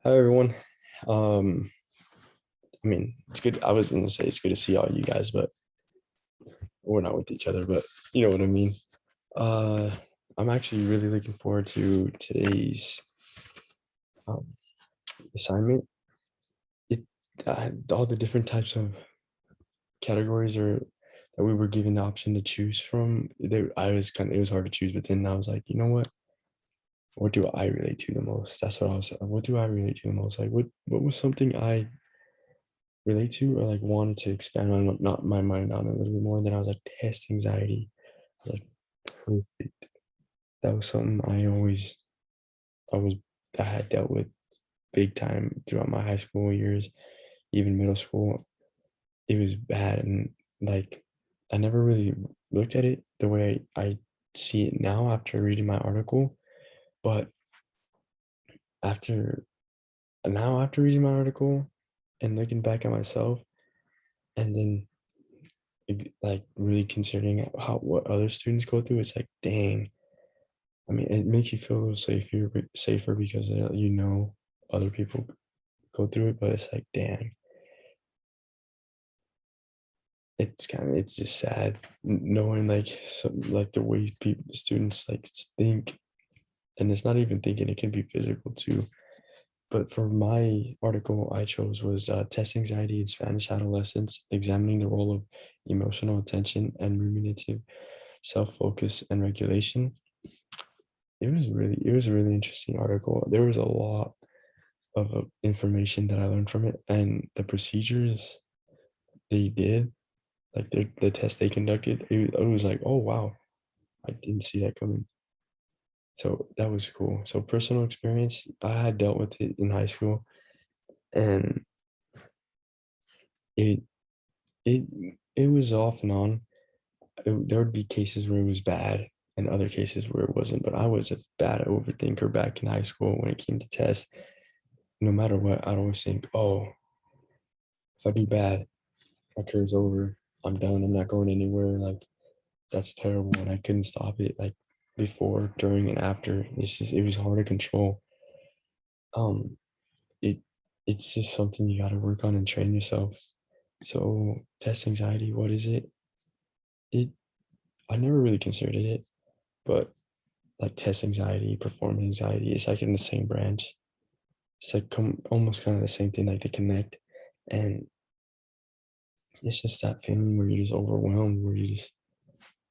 Hi everyone. Um, it's good. I was gonna say it's good to see all you guys, but we're not with each other. But you know what I mean. Uh, I'm actually really looking forward to today's um, assignment. It all the different types of categories are that we were given the option to choose from. I was kind of it was hard to choose, but then I was like, you know what? What do I relate to the most? That's what I was. What do I relate to the most? Like, what was something I relate to or like wanted to expand on not my mind on a little bit more. And then I was like test anxiety. I was like perfect. That was something I was I had dealt with big time throughout my high school years, even middle school. It was bad and like I never really looked at it the way I see it now after reading my article. But after after reading my article and looking back at myself and then like really considering how what other students go through, it's like, dang. I mean, it makes you feel a little safer because you know other people go through it, but it's like, dang, it's just sad knowing like the way people students like think, and it's not even thinking; it can be physical too. But for my article, I chose was test anxiety in Spanish adolescents, examining the role of emotional attention and ruminative self-focus and regulation. It was a really interesting article. There was a lot of information that I learned from it, and the procedures they did, like the test they conducted, it was like, oh wow, I didn't see that coming. So that was cool. So personal experience, I had dealt with it in high school, and it it it was off and on. There would be cases where it was bad and other cases where it wasn't. But I was a bad overthinker back in high school when it came to tests. No matter what, I'd always think, oh, if I do bad, my career's over. I'm done. I'm not going anywhere. Like that's terrible. And I couldn't stop it like before, during, and after. It was hard to control. Um, it it's just something you got to work on and train yourself. So test anxiety, what is it? It I never really considered it, but like test anxiety, performance anxiety, it's like in the same branch. It's like almost kind of the same thing, like they connect, and it's just that feeling where you're just overwhelmed, where you just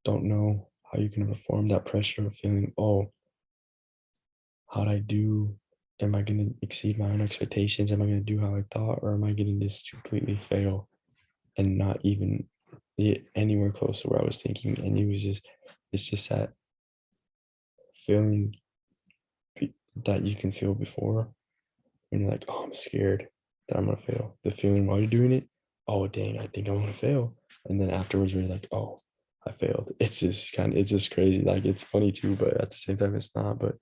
don't know how you can perform that pressure of feeling, oh, how'd I do? Am I going to exceed my own expectations? Am I going to do how I thought? Or am I going to just completely fail and not even get anywhere close to where I was thinking? And it's just that feeling that you can feel before when you're like, oh, I'm scared that I'm going to fail. The feeling while you're doing it, oh, dang, I think I'm going to fail. And then afterwards, you're like, oh, I failed. It's just crazy. Like, it's funny too, but at the same time, it's not. But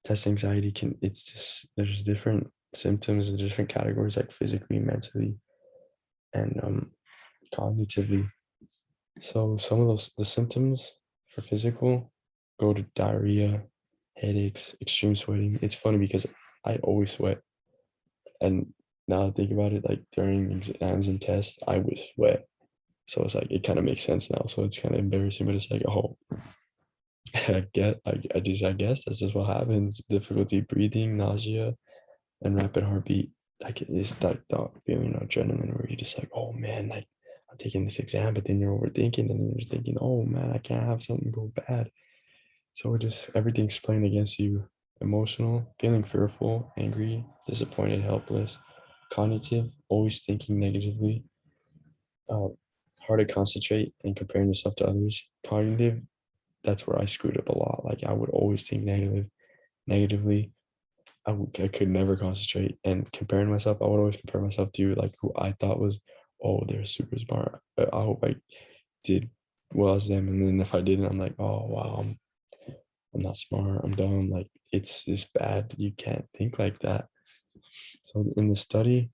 test anxiety it's just, there's different symptoms and different categories, like physically, mentally, and cognitively. So some of the symptoms for physical go to diarrhea, headaches, extreme sweating. It's funny because I always sweat, and now I think about it, like during exams and tests I was sweat. So it's like it kind of makes sense now, so it's kind of embarrassing, but it's like, oh, I guess that's just what happens. Difficulty breathing, nausea, and rapid heartbeat. Like it's that feeling of adrenaline where you're just like, oh man, like I'm taking this exam, but then you're overthinking, and then you're thinking, oh man, I can't have something go bad. So it just everything's playing against you. Emotional, feeling fearful, angry, disappointed, helpless. Cognitive, always thinking negatively. Uh, Hard to concentrate and comparing yourself to others. Cognitive, that's where I screwed up a lot. Like I would always think negatively. I could never concentrate, and comparing myself, I would always compare myself to like who I thought was, oh, they're super smart. I hope I did well as them, and then if I didn't, I'm like, oh wow, I'm not smart. I'm dumb. Like it's just bad. You can't think like that. So in the study,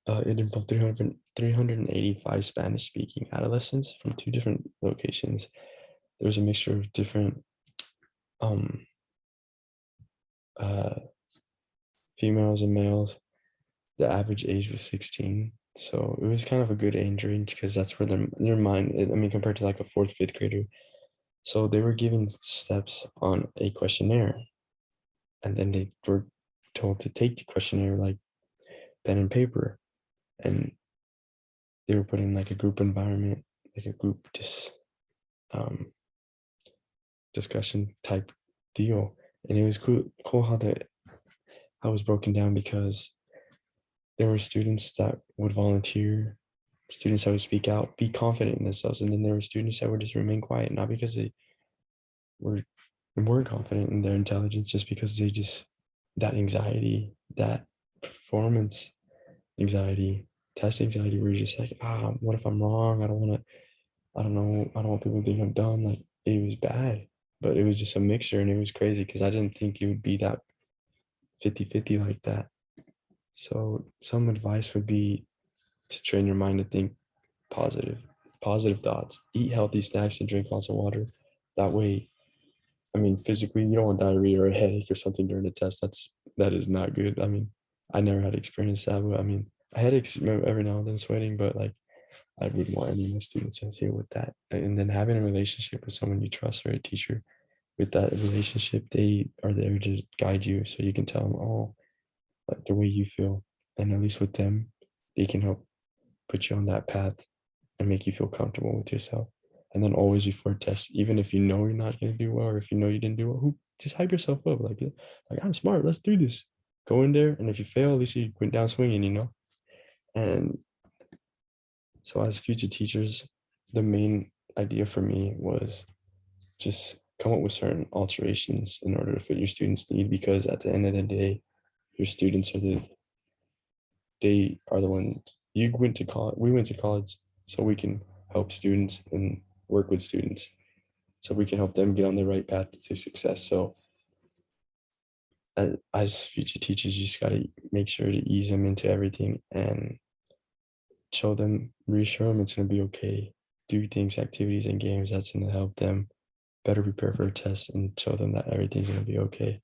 it involved 385 Spanish speaking adolescents from two different locations. There was a mixture of different um, uh, females and males. The average age was 16. So it was kind of a good age range because that's where their mind, I mean, compared to like a fourth, fifth grader. So they were given steps on a questionnaire, and then they were told to take the questionnaire like pen and paper, and they were put in like a group environment, like a group um, discussion type deal. And it was cool how how it was broken down because there were students that would volunteer, students that would speak out, be confident in themselves, and then there were students that would just remain quiet, not because they were weren't confident in their intelligence, just because they just that anxiety, that performance anxiety, test anxiety, where you're just like, what if I'm wrong? I don't want to, I don't know, I don't want people to think I'm dumb. Like it was bad, but it was just a mixture and it was crazy because I didn't think it would be that 50-50 like that. So some advice would be to train your mind to think positive, positive thoughts, eat healthy snacks and drink lots of water. That way, I mean, physically, you don't want diarrhea or a headache or something during the test. That is not good. I mean, I never had experience that, but I mean, I had every now and then sweating, but like I wouldn't want any of my students to deal with that. And then having a relationship with someone you trust or a teacher, with that relationship, they are there to guide you, so you can tell them all like the way you feel, and at least with them, they can help put you on that path and make you feel comfortable with yourself. And then always before tests, even if you know you're not going to do well, or if you know you didn't do well, just hype yourself up like I'm smart, let's do this. Go in there, and if you fail, at least you went down swinging. And so as future teachers, the main idea for me was just come up with certain alterations in order to fit your students' need, because at the end of the day, your students are the ones. You went to college, we went to college, so we can help students and work with students, so we can help them get on the right path to success. So as future teachers, you just got to make sure to ease them into everything and show them, reassure them it's going to be okay. Do things, activities, and games that's going to help them better prepare for a test, and show them that everything's going to be okay.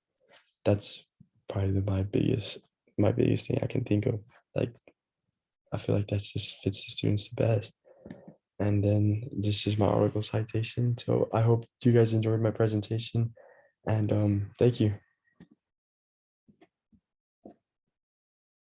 That's probably my biggest thing I can think of. Like, I feel like that just fits the students the best. And then this is my article citation. So I hope you guys enjoyed my presentation, and thank you.